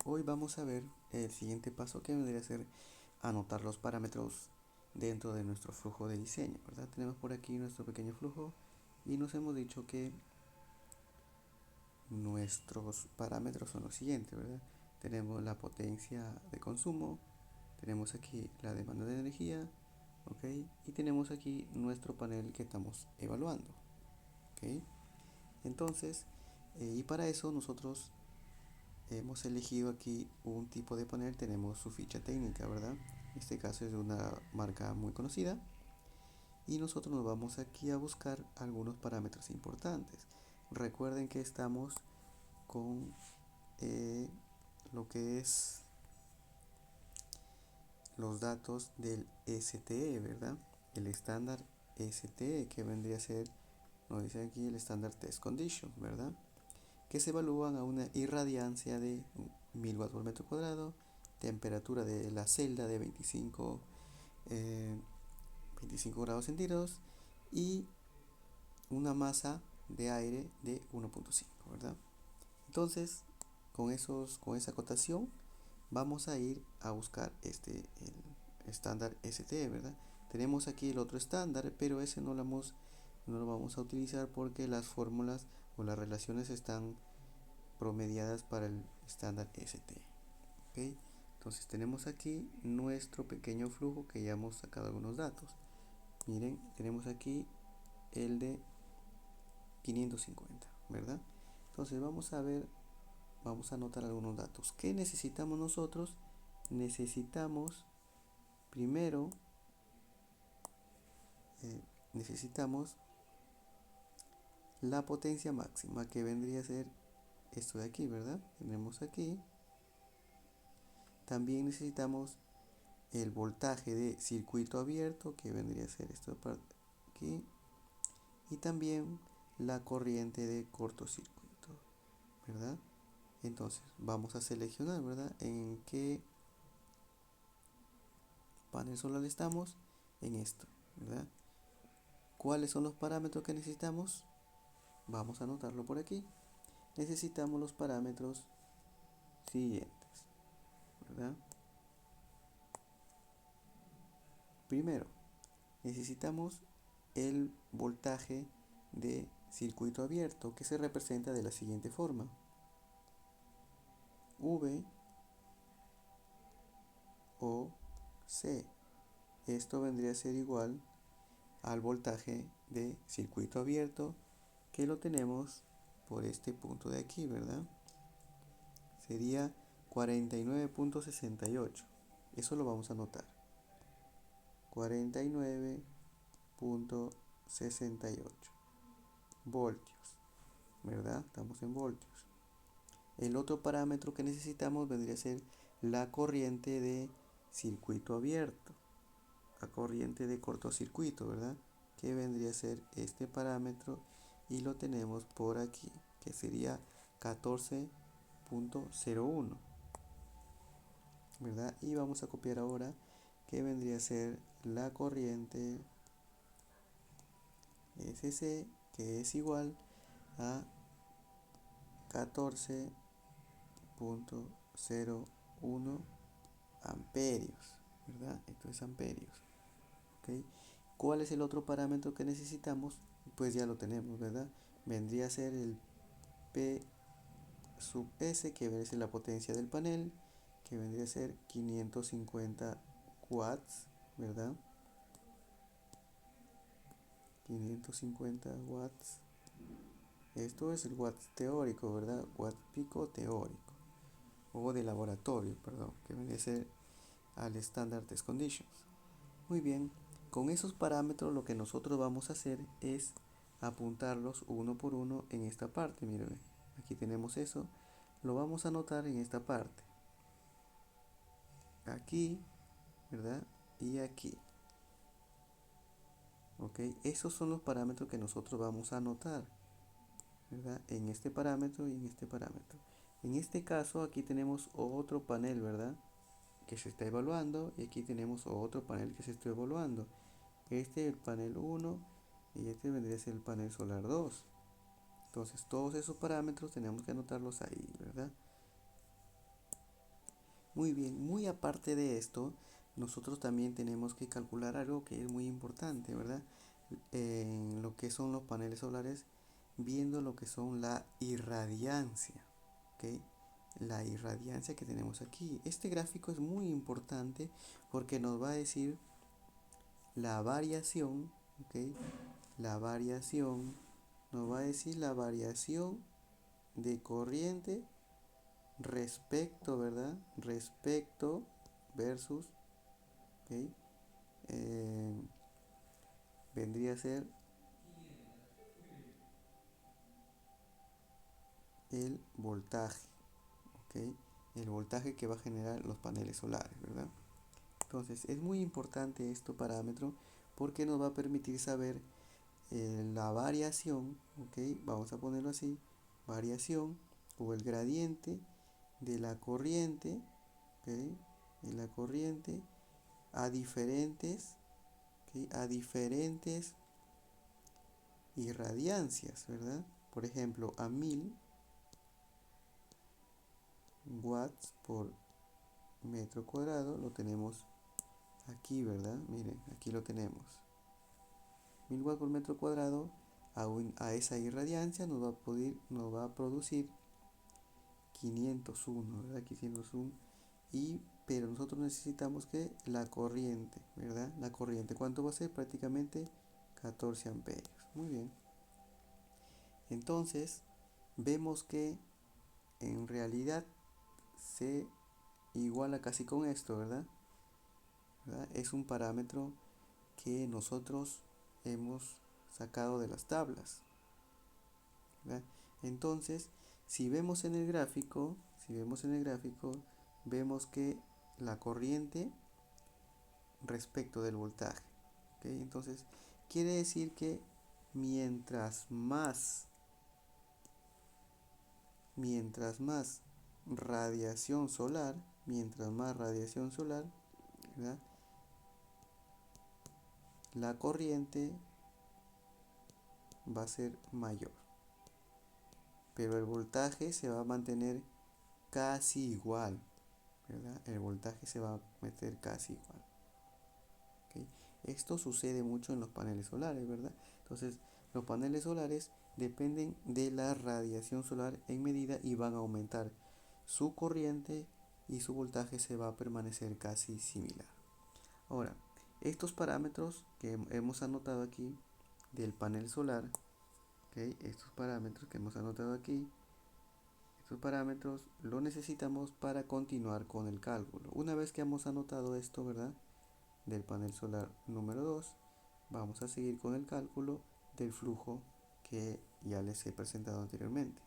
Hoy vamos a ver el siguiente paso que vendría a ser anotar los parámetros dentro de nuestro flujo de diseño, ¿verdad? Tenemos por aquí nuestro pequeño flujo y nos hemos dicho que nuestros parámetros son los siguientes, ¿verdad? Tenemos la potencia de consumo, tenemos aquí la demanda de energía, ¿ok? Y tenemos aquí nuestro panel que estamos evaluando, ¿ok? Entonces, y para eso nosotros hemos elegido aquí un tipo de panel, tenemos su ficha técnica, ¿verdad? En este caso es de una marca muy conocida y nosotros nos vamos aquí a buscar algunos parámetros importantes. Recuerden que estamos con lo que es los datos del STE, ¿verdad? El estándar STE que vendría a ser, nos dice aquí el estándar Test Condition, ¿verdad? Que se evalúan a una irradiancia de 1000 watts por metro cuadrado, temperatura de la celda de 25 grados centígrados y una masa de aire de 1.5, ¿verdad? Entonces, con esa acotación, vamos a ir a buscar el estándar ST, ¿verdad? Tenemos aquí el otro estándar, pero ese no lo vamos a utilizar porque las fórmulas o las relaciones están promediadas para el estándar ST. ¿Ok? Entonces tenemos aquí nuestro pequeño flujo que ya hemos sacado algunos datos. Miren, tenemos aquí el de 550, ¿verdad? Entonces vamos a anotar algunos datos. ¿Qué necesitamos nosotros? Necesitamos primero, eh, necesitamos la potencia máxima que vendría a ser esto de aquí, ¿verdad? Tenemos aquí. También necesitamos el voltaje de circuito abierto que vendría a ser esto de aquí. Y también la corriente de cortocircuito, ¿verdad? Entonces vamos a seleccionar, ¿verdad? En qué panel solar estamos, en esto, ¿verdad? ¿Cuáles son los parámetros que necesitamos? Vamos a anotarlo por aquí. Necesitamos los parámetros siguientes, ¿verdad? Primero, necesitamos el voltaje de circuito abierto que se representa de la siguiente forma. V o C. Esto vendría a ser igual al voltaje de circuito abierto que lo tenemos por este punto de aquí, ¿verdad? Sería 49.68. Eso lo vamos a anotar. 49.68 voltios, ¿verdad? Estamos en voltios. El otro parámetro que necesitamos vendría a ser la corriente de circuito abierto, la corriente de cortocircuito, ¿verdad? Que vendría a ser este parámetro y lo tenemos por aquí, que sería 14.01, ¿verdad? Y vamos a copiar ahora que vendría a ser la corriente SC, que es igual a 14.01 amperios, ¿verdad? Esto es amperios, ¿ok? ¿Cuál es el otro parámetro que necesitamos? Pues ya lo tenemos, ¿verdad? Vendría a ser el P sub S, que vendría a ser la potencia del panel, que vendría a ser 550 watts, ¿verdad? 550 watts. Esto es el watts teórico, ¿verdad? Watt pico teórico. O de laboratorio, perdón, que vendría a ser al estándar test conditions. Muy bien, con esos parámetros lo que nosotros vamos a hacer es apuntarlos uno por uno en esta parte. Miren, aquí tenemos eso. Lo vamos a anotar en esta parte. Aquí, ¿verdad? Y aquí. ¿Ok? Esos son los parámetros que nosotros vamos a anotar, ¿verdad? En este parámetro y en este parámetro. En este caso aquí tenemos otro panel, ¿verdad? Que se está evaluando y aquí tenemos otro panel que se está evaluando. Este es el panel 1 y este vendría a ser el panel solar 2. Entonces todos esos parámetros tenemos que anotarlos ahí, ¿verdad? Muy bien, muy aparte de esto, nosotros también tenemos que calcular algo que es muy importante, ¿verdad? En lo que son los paneles solares, viendo lo que son la irradiancia, ¿ok? La irradiancia que tenemos aquí. Este gráfico es muy importante porque nos va a decir la variación, ¿ok? La variación, nos va a decir la variación de corriente respecto, ¿verdad? Respecto versus, ¿ok? Eh, vendría a ser el voltaje, ¿ok? El voltaje que va a generar los paneles solares, ¿verdad? Entonces es muy importante este parámetro porque nos va a permitir saber la variación, ¿ok? Vamos a ponerlo así, variación o el gradiente de la corriente, ¿ok? De la corriente a diferentes, ¿ok? A diferentes irradiancias, ¿verdad? Por ejemplo, a 1000 watts por metro cuadrado lo tenemos aquí, ¿verdad? Miren, aquí lo tenemos. 1000 watts por metro cuadrado a esa irradiancia nos va a producir 501, ¿verdad? 501. Pero nosotros necesitamos que la corriente, ¿verdad? La corriente, ¿cuánto va a ser? Prácticamente 14 amperios. Muy bien. Entonces, vemos que en realidad se iguala casi con esto, ¿verdad? ¿Verdad? Es un parámetro que nosotros hemos sacado de las tablas, ¿verdad? Entonces, si vemos en el gráfico, vemos que la corriente respecto del voltaje, ¿ok? Entonces, quiere decir que mientras más, mientras más radiación solar, mientras más radiación solar, ¿verdad? La corriente va a ser mayor, pero el voltaje se va a mantener casi igual, ¿verdad? El voltaje se va a meter casi igual, ¿ok? Esto sucede mucho en los paneles solares, ¿verdad? Entonces, los paneles solares dependen de la radiación solar en medida y van a aumentar su corriente y su voltaje se va a permanecer casi similar. Ahora, estos parámetros que hemos anotado aquí del panel solar, ¿okay? Estos parámetros que hemos anotado aquí, estos parámetros los necesitamos para continuar con el cálculo. Una vez que hemos anotado esto, ¿verdad? Del panel solar número 2, vamos a seguir con el cálculo del flujo que ya les he presentado anteriormente.